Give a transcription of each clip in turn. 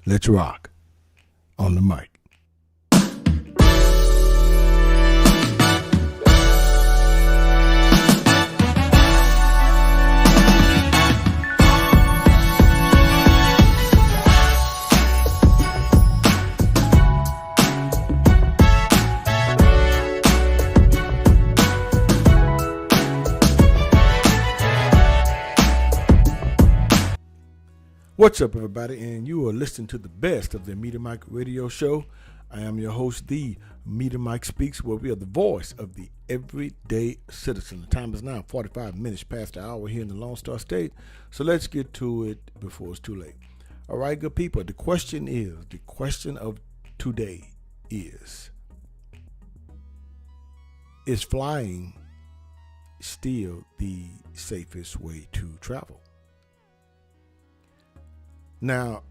Let's rock on the mic. What's up, everybody? And you are listening to the best of the Meter Mike Radio Show. I am your host, the Meter Mike Speaks, where we are the voice of the everyday citizen. The time is now 45 minutes past the hour here in the Lone Star State. So let's get to it before it's too late. All right, good people. The question of today is flying still the safest way to travel? Now,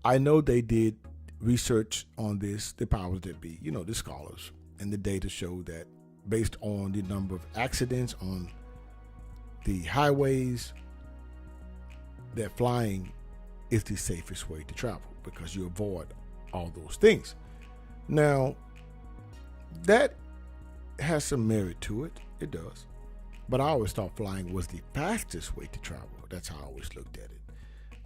I know they did research on this, the powers that be, the scholars, and the data show that based on the number of accidents on the highways, that flying is the safest way to travel because you avoid all those things. Now, that has some merit to it. It does. But I always thought flying was the fastest way to travel. That's how I always looked at it.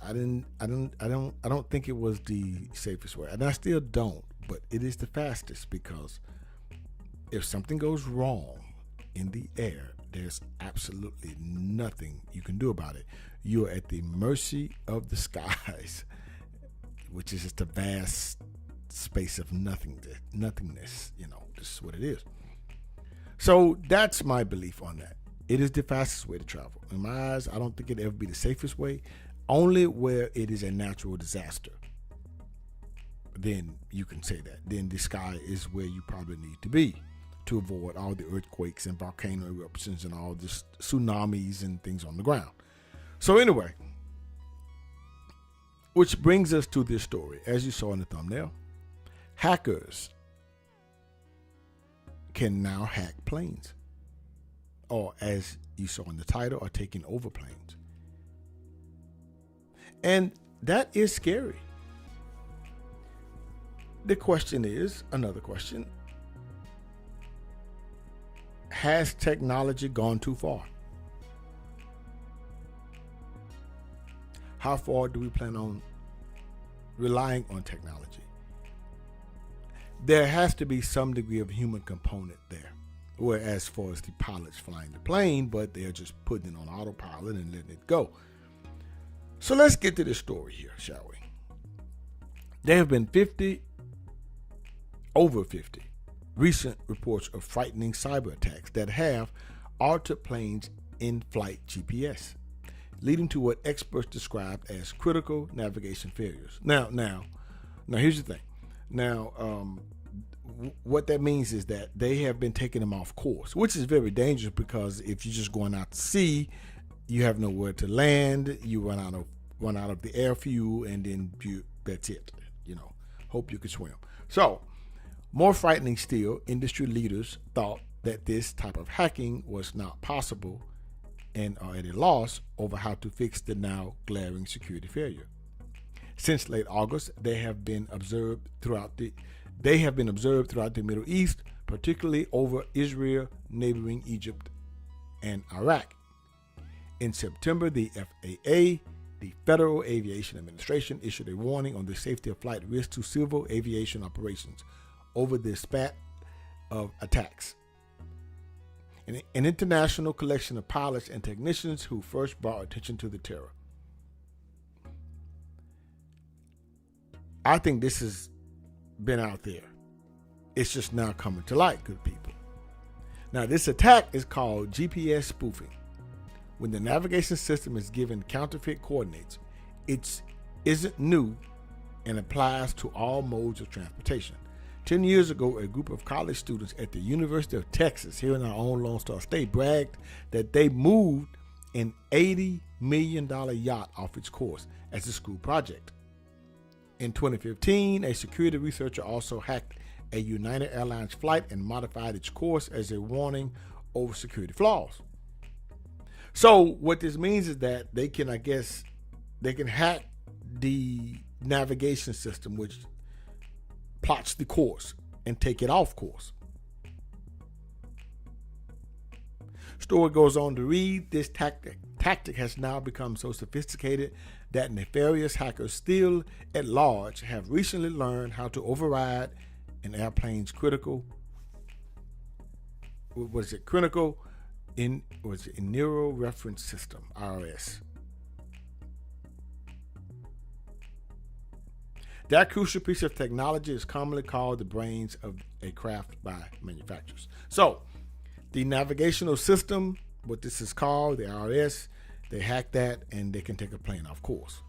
I don't think it was the safest way, and I still don't, but it is the fastest because if something goes wrong in the air, there's absolutely nothing you can do about it. You're at the mercy of the skies, which is just a vast space of nothingness. This is what it is. So that's my belief on that. It is the fastest way to travel. In my eyes, I don't think it'd ever be the safest way. Only where it is a natural disaster, then you can say that. Then the sky is where you probably need to be to avoid all the earthquakes and volcano eruptions and all this tsunamis and things on the ground. So anyway, which brings us to this story. As you saw in the thumbnail, hackers can now hack planes, or as you saw in the title, are taking over planes. And that is scary. The question is, another question, has technology gone too far? How far do we plan on relying on technology? There has to be some degree of human component there. Whereas far as the pilots flying the plane, but they're just putting it on autopilot and letting it go. So let's get to this story here, shall we? There have been over 50 recent reports of frightening cyber attacks that have altered planes' in-flight GPS, leading to what experts describe as critical navigation failures. Now, here's the thing. What that means is that they have been taking them off course, which is very dangerous because if you're just going out to sea, you have nowhere to land. You run out of the air fuel, and then that's it. Hope you can swim. So, more frightening still, industry leaders thought that this type of hacking was not possible and are at a loss over how to fix the now glaring security failure. Since late August, they have been observed throughout the Middle East, particularly over Israel, neighboring Egypt, and Iraq. In September, the FAA, the Federal Aviation Administration, issued a warning on the safety of flight risk to civil aviation operations over the spat of attacks. An international collection of pilots and technicians who first brought attention to the terror. I think this has been out there. It's just now coming to light, good people. Now, this attack is called GPS spoofing. When the navigation system is given counterfeit coordinates, it isn't new and applies to all modes of transportation. 10 years ago, a group of college students at the University of Texas, here in our own Lone Star State, bragged that they moved an $80 million yacht off its course as a school project. In 2015, a security researcher also hacked a United Airlines flight and modified its course as a warning over security flaws. So what this means is that they can hack the navigation system which plots the course and take it off course. Story goes on to read, this tactic has now become so sophisticated that nefarious hackers still at large have recently learned how to override an airplane's critical neural reference system, IRS. That crucial piece of technology is commonly called the brains of a craft by manufacturers. So, the navigational system, what this is called, the IRS, they hack that and they can take a plane off course.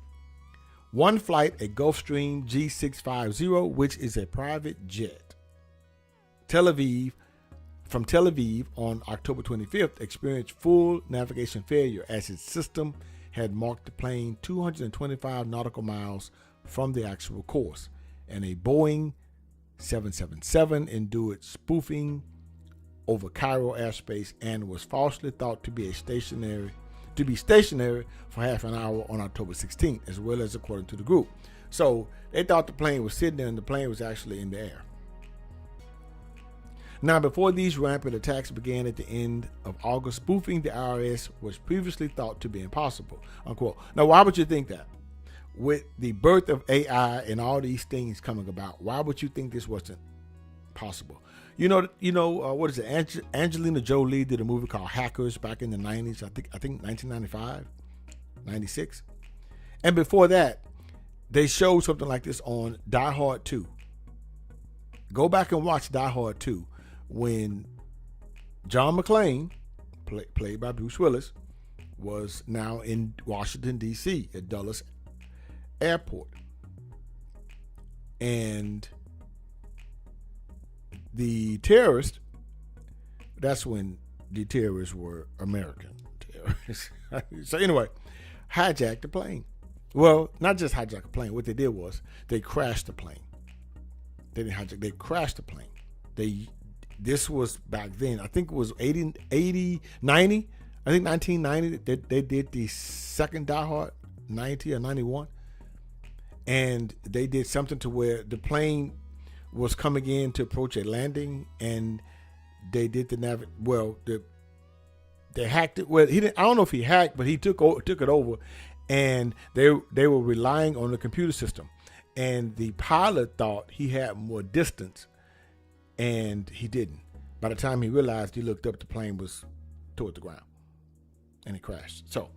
One flight, a Gulfstream G650, which is a private jet, from Tel Aviv on October 25th, experienced full navigation failure as its system had marked the plane 225 nautical miles from the actual course, and a Boeing 777 endured spoofing over Cairo airspace and was falsely thought to be stationary for half an hour on October 16th, as well as according to the group. So they thought the plane was sitting there and the plane was actually in the air. Now, before these rampant attacks began at the end of August, spoofing the IRS was previously thought to be impossible, unquote. Now, why would you think that? With the birth of AI and all these things coming about, why would you think this wasn't possible? What is it? Angelina Jolie did a movie called Hackers back in the 90s. I think 1995, 96. And before that, they showed something like this on Die Hard 2. Go back and watch Die Hard 2 when John McClane, played by Bruce Willis, was now in Washington, D.C. at Dulles Airport. And the terrorists, that's when the terrorists were American terrorists. So anyway, hijacked the plane. Well, not just hijack a plane. What they did was they crashed the plane. They didn't hijack. They crashed the plane. This was back then. I think it was 90. I think 1990. They did the second Die Hard, 90 or 91, and they did something to where the plane was coming in to approach a landing, and they did they hacked it. Well, he didn't. I don't know if he hacked, but he took it over, and they were relying on the computer system, and the pilot thought he had more distance, and he didn't. By the time he realized, he looked up, the plane was toward the ground, and it crashed. So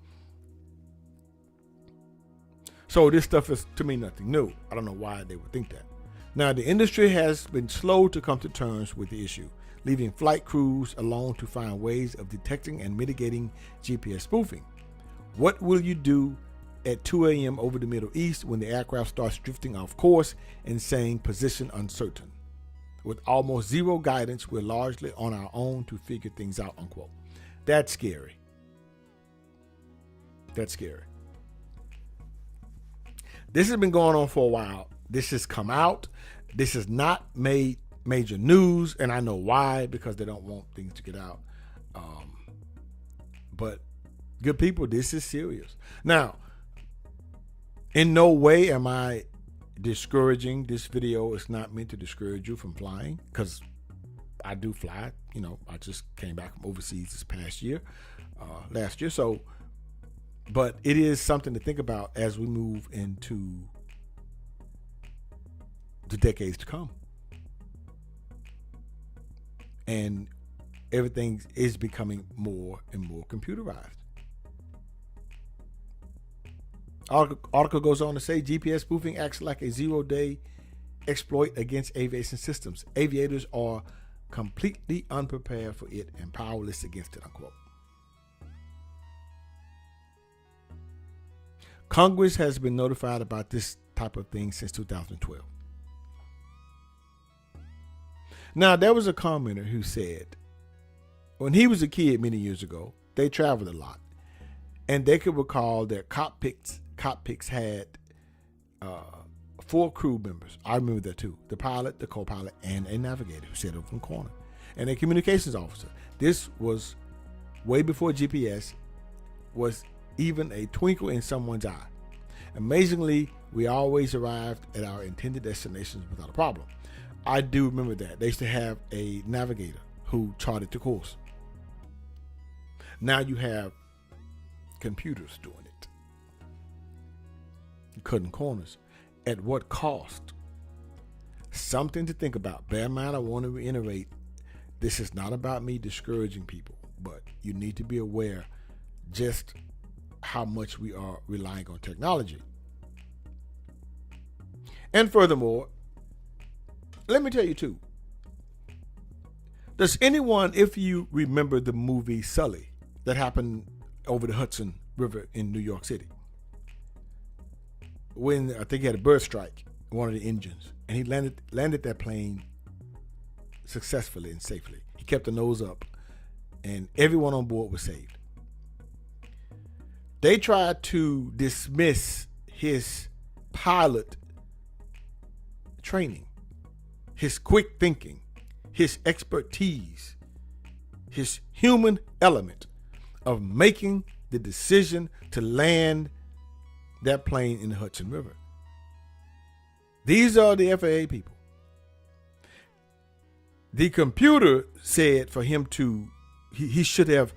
this stuff is, to me, nothing new. I don't know why they would think that. Now, the industry has been slow to come to terms with the issue, leaving flight crews alone to find ways of detecting and mitigating GPS spoofing. What will you do at 2 a.m. over the Middle East when the aircraft starts drifting off course and saying position uncertain? With almost zero guidance, we're largely on our own to figure things out, unquote. That's scary. That's scary. This has been going on for a while. This has come out. This has not made major news, and I know why, because they don't want things to get out. But good people, this is serious. Now, in no way am I discouraging. This video is not meant to discourage you from flying, because I do fly. I just came back from overseas this past year, last year. So, but it is something to think about as we move into the decades to come. And everything is becoming more and more computerized. Article goes on to say GPS spoofing acts like a zero-day exploit against aviation systems. Aviators are completely unprepared for it and powerless against it, unquote. Congress has been notified about this type of thing since 2012. Now, there was a commenter who said when he was a kid many years ago, they traveled a lot, and they could recall that cockpits had 4 crew members. I remember that too: the pilot, the co-pilot, and a navigator who sat over in the corner, and a communications officer. This was way before GPS was even a twinkle in someone's eye. Amazingly, we always arrived at our intended destinations without a problem. I do remember that. They used to have a navigator who charted the course. Now you have computers doing it. Cutting corners. At what cost? Something to think about. Bear in mind, I want to reiterate, this is not about me discouraging people, but you need to be aware just how much we are relying on technology. And furthermore, let me tell you too, does anyone, if you remember the movie Sully that happened over the Hudson River in New York City, when I think he had a bird strike, one of the engines, and he landed that plane successfully and safely. He kept the nose up, and everyone on board was saved. They tried to dismiss his pilot training, his quick thinking, his expertise, his human element of making the decision to land that plane in the Hudson River. These are the FAA people. The computer said for him to, he should have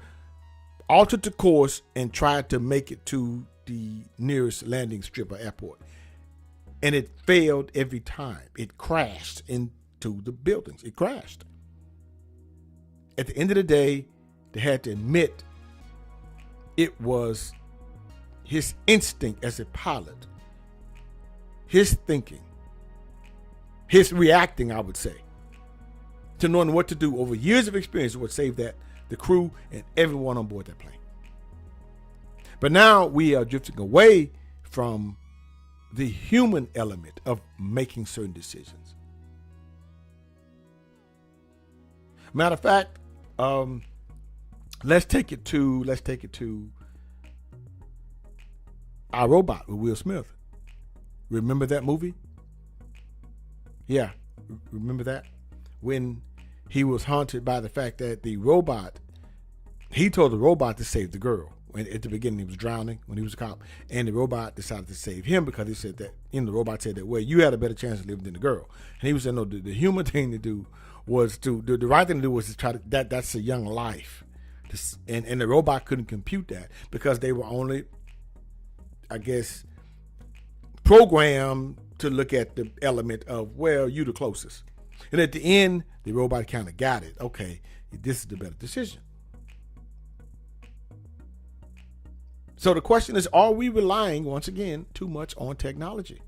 altered the course and tried to make it to the nearest landing strip or airport. And it failed every time. It crashed into the buildings. It crashed. At the end of the day, they had to admit it was his instinct as a pilot, his thinking, his reacting, I would say, to knowing what to do over years of experience would save the crew and everyone on board that plane. But now we are drifting away from the human element of making certain decisions. Matter of fact, let's take it to Our Robot with Will Smith. Remember that movie? Yeah, remember that? When he was haunted by the fact that the robot, he told the robot to save the girl. When at the beginning he was drowning when he was a cop, and the robot decided to save him because he said that, the robot said that, well, you had a better chance of living than the girl. And he was saying, no, the human thing to do was the right thing to do was to try to, that's a young life. And the robot couldn't compute that because they were only, I guess, programmed to look at the element of, well, you the closest. And at the end, the robot kind of got it. Okay, this is the better decision. So the question is, are we relying, once again, too much on technology?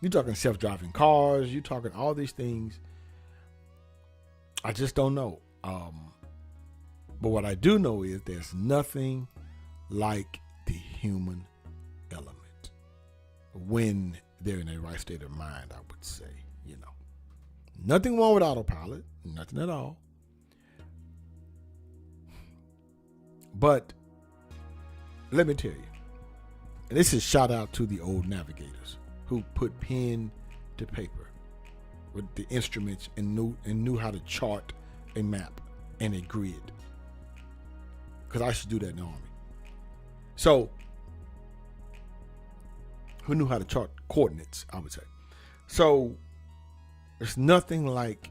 You're talking self-driving cars. You're talking all these things. I just don't know. But what I do know is there's nothing like the human element when they're in a right state of mind, I would say. Nothing wrong with autopilot. Nothing at all. But let me tell you, and this is shout out to the old navigators who put pen to paper with the instruments and knew how to chart a map and a grid. Because I should do that in the Army. So, who knew how to chart coordinates, I would say. So, there's nothing like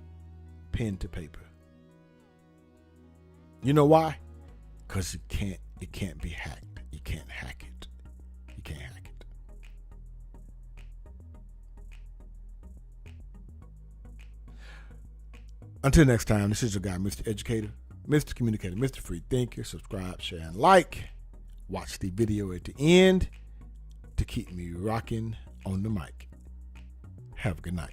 pen to paper. You know why? Because it can't be hacked. You can't hack it. You can't hack it. Until next time, this is your guy, Mr. Educator, Mr. Communicator, Mr. Free Thinker. Subscribe, share, and like. Watch the video at the end to keep me rocking on the mic. Have a good night.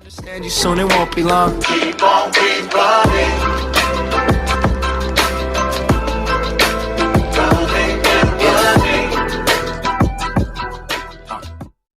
Understand you soon, it won't be long. Keep on, keep running.